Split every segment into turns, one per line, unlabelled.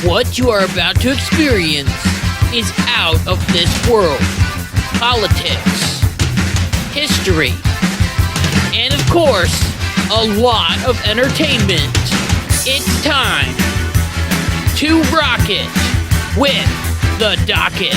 What you are about to experience is out of this world. Politics, history, and of course, a lot of entertainment. It's time to rock it with the Docket.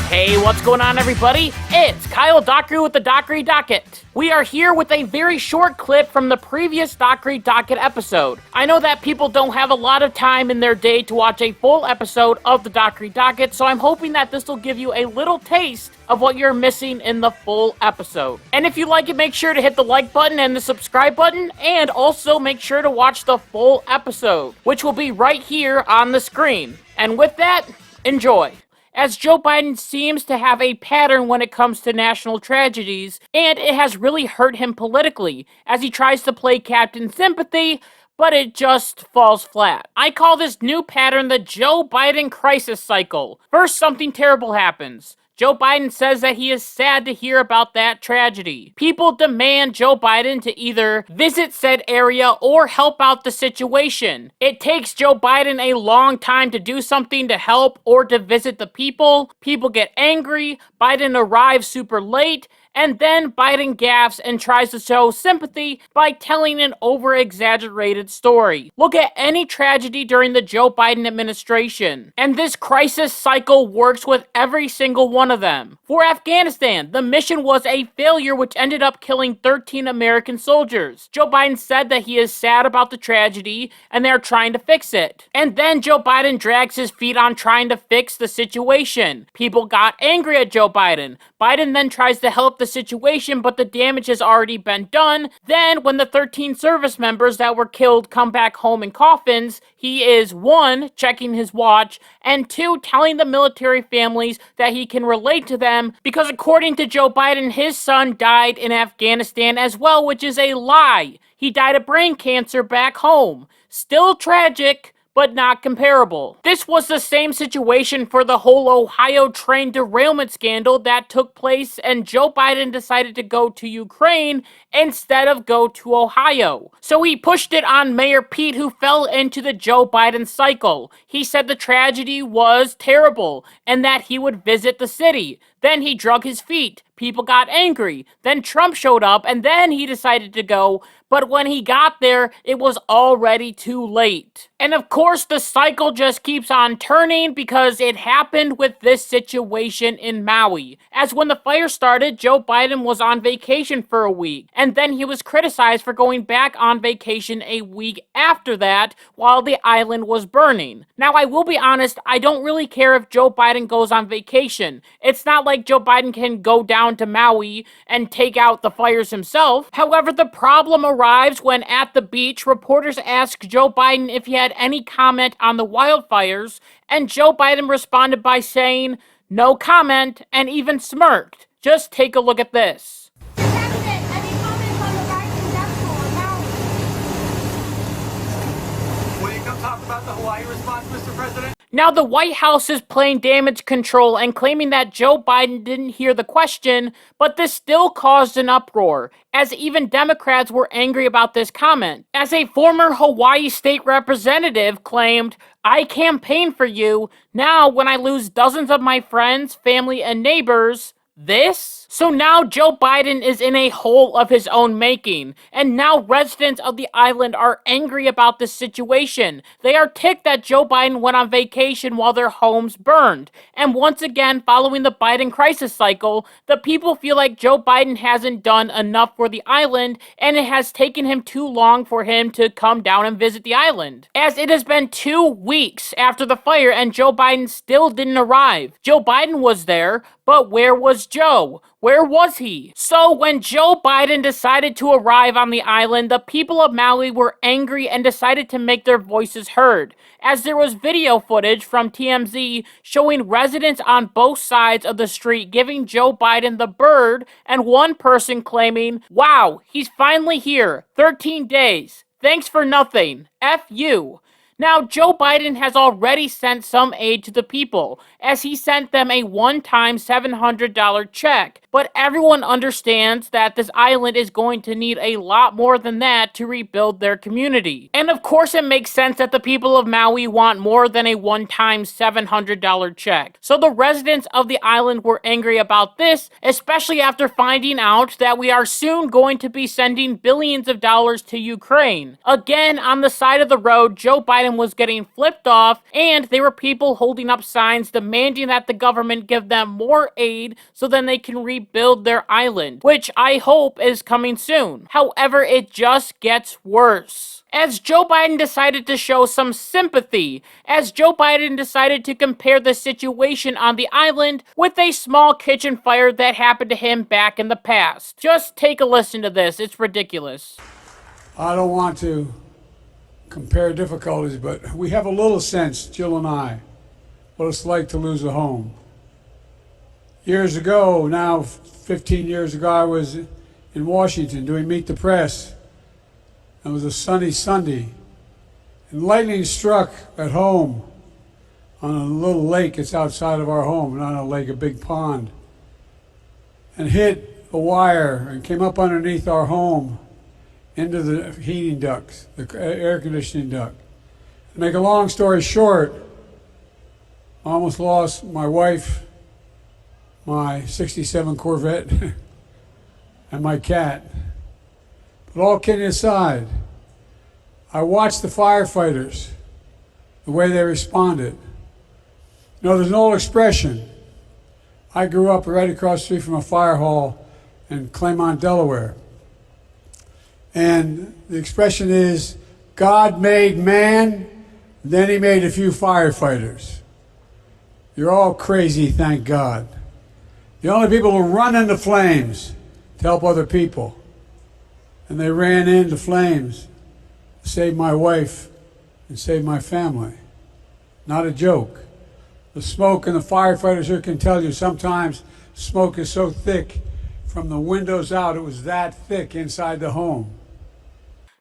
Hey, what's going on, everybody? It's Kyle Dockery with the Dockery Docket. We are here with a very short clip from the previous Dockery Docket episode. I know that people don't have a lot of time in their day to watch a full episode of the Dockery Docket, so I'm hoping that this will give you a little taste of what you're missing in the full episode. And if you like it, make sure to hit the like button and the subscribe button, and also make sure to watch the full episode, which will be right here on the screen. And with that, enjoy. As Joe Biden seems to have a pattern when it comes to national tragedies, and it has really hurt him politically, as he tries to play Captain Sympathy, but it just falls flat. I call this new pattern the Joe Biden crisis cycle. First, something terrible happens. Joe Biden says that he is sad to hear about that tragedy. People demand Joe Biden to either visit said area or help out the situation. It takes Joe Biden a long time to do something to help or to visit the people. People get angry, Biden arrives super late, and then Biden gaffes and tries to show sympathy by telling an over-exaggerated story. Look at any tragedy during the Joe Biden administration, and this crisis cycle works with every single one of them. For Afghanistan, the mission was a failure which ended up killing 13 American soldiers. Joe Biden said that he is sad about the tragedy and they're trying to fix it. And then Joe Biden drags his feet on trying to fix the situation. People got angry at Joe Biden. Biden then tries to help the situation, but the damage has already been done. Then, when the 13 service members that were killed come back home in coffins, he is 1, checking his watch, and 2, telling the military families that he can relate to them because according to Joe Biden, his son died in Afghanistan as well, which is a lie. He died of brain cancer back home. Still tragic, but not comparable. This was the same situation for the whole Ohio train derailment scandal that took place, and Joe Biden decided to go to Ukraine instead of go to Ohio. So he pushed it on Mayor Pete, who fell into the Joe Biden cycle. He said the tragedy was terrible and that he would visit the city. Then he drug his feet. People got angry. Then Trump showed up, and then he decided to go. But when he got there, it was already too late. And of course, the cycle just keeps on turning because it happened with this situation in Maui. As when the fire started, Joe Biden was on vacation for a week. And then he was criticized for going back on vacation a week after that while the island was burning. Now, I will be honest, I don't really care if Joe Biden goes on vacation. It's not like Joe Biden can go down to Maui and take out the fires himself. However, the problem arrives when at the beach, reporters asked Joe Biden if he had any comment on the wildfires, and Joe Biden responded by saying, "No comment," and even smirked. Just take a look at this.
Will you come talk about the Hawaii response, Mr. President?
Now, the White House is playing damage control and claiming that Joe Biden didn't hear the question, but this still caused an uproar, as even Democrats were angry about this comment. As a former Hawaii state representative claimed, "I campaigned for you. Now, when I lose dozens of my friends, family, and neighbors, this?" So now Joe Biden is in a hole of his own making, and now residents of the island are angry about this situation. They are ticked that Joe Biden went on vacation while their homes burned. And once again, following the Biden crisis cycle, the people feel like Joe Biden hasn't done enough for the island, and it has taken him too long for him to come down and visit the island. As it has been 2 weeks after the fire and Joe Biden still didn't arrive. Joe Biden was there, but where was Joe? Where was he? So when Joe Biden decided to arrive on the island, the people of Maui were angry and decided to make their voices heard, as there was video footage from TMZ showing residents on both sides of the street giving Joe Biden the bird, and one person claiming, "Wow, he's finally here. 13 days. Thanks for nothing. F you." Now, Joe Biden has already sent some aid to the people, as he sent them a one-time $700 check, but everyone understands that this island is going to need a lot more than that to rebuild their community. And of course it makes sense that the people of Maui want more than a one-time $700 check. So the residents of the island were angry about this, especially after finding out that we are soon going to be sending billions of dollars to Ukraine. Again, on the side of the road, Joe Biden was getting flipped off, and there were people holding up signs demanding that the government give them more aid so then they can rebuild their island, which I hope is coming soon. However, it just gets worse. As Joe Biden decided to show some sympathy, as Joe Biden decided to compare the situation on the island with a small kitchen fire that happened to him back in the past. Just take a listen to this, it's ridiculous.
I don't want to compare difficulties, but we have a little sense, Jill and I, what it's like to lose a home. Years ago, now 15 years ago, I was in Washington doing Meet the Press. It was a sunny Sunday, and lightning struck at home on a little lake that's outside of our home, not a lake, a big pond, and hit a wire and came up underneath our home into the heating ducts, the air conditioning duct. To make a long story short, I almost lost my wife, my 67 Corvette, and my cat. But all kidding aside, I watched the firefighters, the way they responded. You know, there's an old expression. I grew up right across the street from a fire hall in Claymont, Delaware. And the expression is, God made man, then he made a few firefighters. You're all crazy, thank God. The only people who run into flames to help other people. And they ran into flames to save my wife and save my family. Not a joke. The smoke, and the firefighters here can tell you, sometimes smoke is so thick from the windows out, it was that thick inside the home.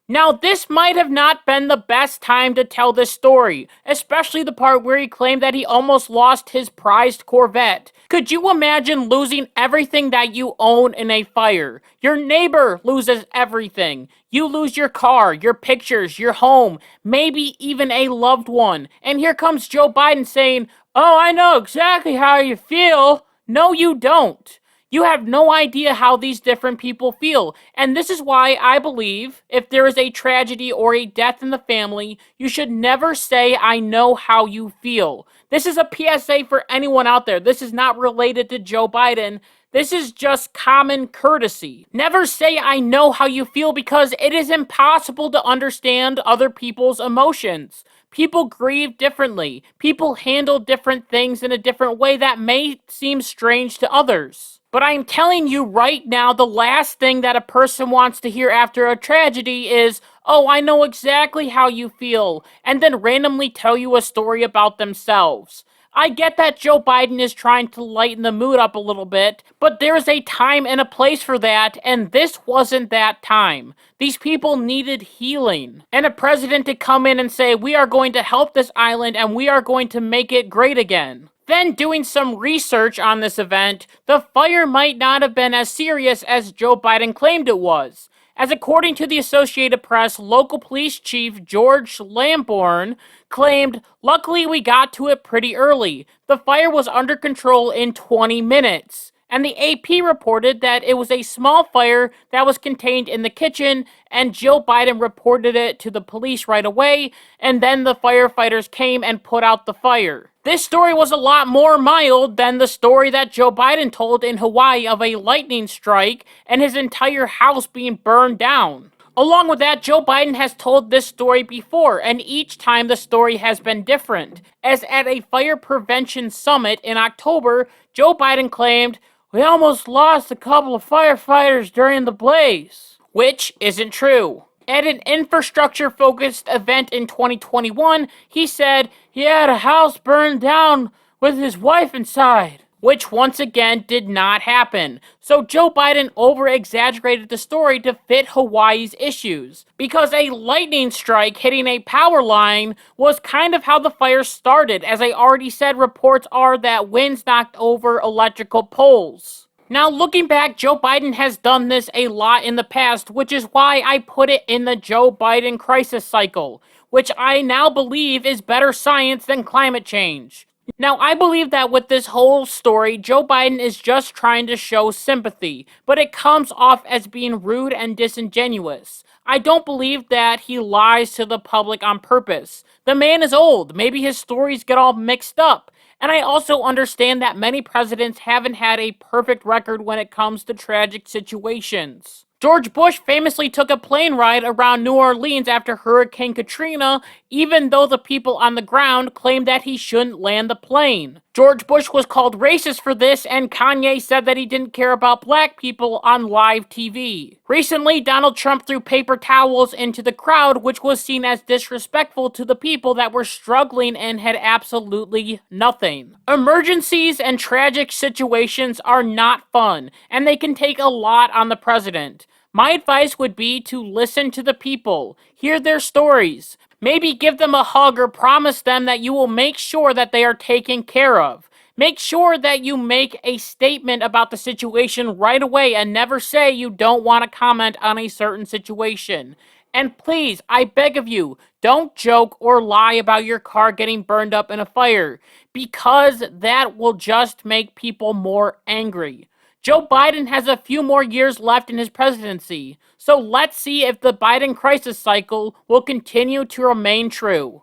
Now, this might have not been the best time to tell this story, especially the part where he claimed that he almost lost his prized Corvette. Could you imagine losing everything that you own in a fire? Your neighbor loses everything. You lose your car, your pictures, your home, maybe even a loved one. And here comes Joe Biden saying, "Oh, I know exactly how you feel." No, you don't. You have no idea how these different people feel. And this is why I believe if there is a tragedy or a death in the family, you should never say, "I know how you feel." This is a PSA for anyone out there. This is not related to Joe Biden. This is just common courtesy. Never say, "I know how you feel," because it is impossible to understand other people's emotions. People grieve differently. People handle different things in a different way that may seem strange to others. But I'm telling you right now, the last thing that a person wants to hear after a tragedy is, "Oh, I know exactly how you feel," and then randomly tell you a story about themselves. I get that Joe Biden is trying to lighten the mood up a little bit, but there's a time and a place for that, and this wasn't that time. These people needed healing. And a president to come in and say, "We are going to help this island and we are going to make it great again." Then doing some research on this event, the fire might not have been as serious as Joe Biden claimed it was. As according to the Associated Press, local police chief George Lamborn claimed, "Luckily we got to it pretty early. The fire was under control in 20 minutes. And the AP reported that it was a small fire that was contained in the kitchen, and Joe Biden reported it to the police right away, and then the firefighters came and put out the fire. This story was a lot more mild than the story that Joe Biden told in Hawaii of a lightning strike and his entire house being burned down. Along with that, Joe Biden has told this story before, and each time the story has been different. As at a fire prevention summit in October, Joe Biden claimed, "We almost lost a couple of firefighters during the blaze," which isn't true. At an infrastructure-focused event in 2021, he said he had a house burned down with his wife inside. which once again did not happen. So Joe Biden over-exaggerated the story to fit Hawaii's issues, because a lightning strike hitting a power line was kind of how the fire started. As I already said, reports are that winds knocked over electrical poles. Now, looking back, Joe Biden has done this a lot in the past, which is why I put it in the Joe Biden crisis cycle, which I now believe is better science than climate change. Now, I believe that with this whole story, Joe Biden is just trying to show sympathy, but it comes off as being rude and disingenuous. I don't believe that he lies to the public on purpose. The man is old. Maybe his stories get all mixed up. And I also understand that many presidents haven't had a perfect record when it comes to tragic situations. George Bush famously took a plane ride around New Orleans after Hurricane Katrina, even though the people on the ground claimed that he shouldn't land the plane. George Bush was called racist for this, and Kanye said that he didn't care about black people on live TV. Recently, Donald Trump threw paper towels into the crowd, which was seen as disrespectful to the people that were struggling and had absolutely nothing. Emergencies and tragic situations are not fun, and they can take a lot on the president. My advice would be to listen to the people, hear their stories, maybe give them a hug or promise them that you will make sure that they are taken care of. Make sure that you make a statement about the situation right away and never say you don't want to comment on a certain situation. And please, I beg of you, don't joke or lie about your car getting burned up in a fire, because that will just make people more angry. Joe Biden has a few more years left in his presidency, so let's see if the Biden crisis cycle will continue to remain true.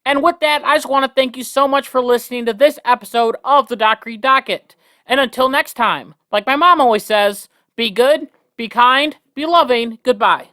And with that, I just want to thank you so much for listening to this episode of the Dockery Docket. And until next time, like my mom always says, be good, be kind, be loving, goodbye.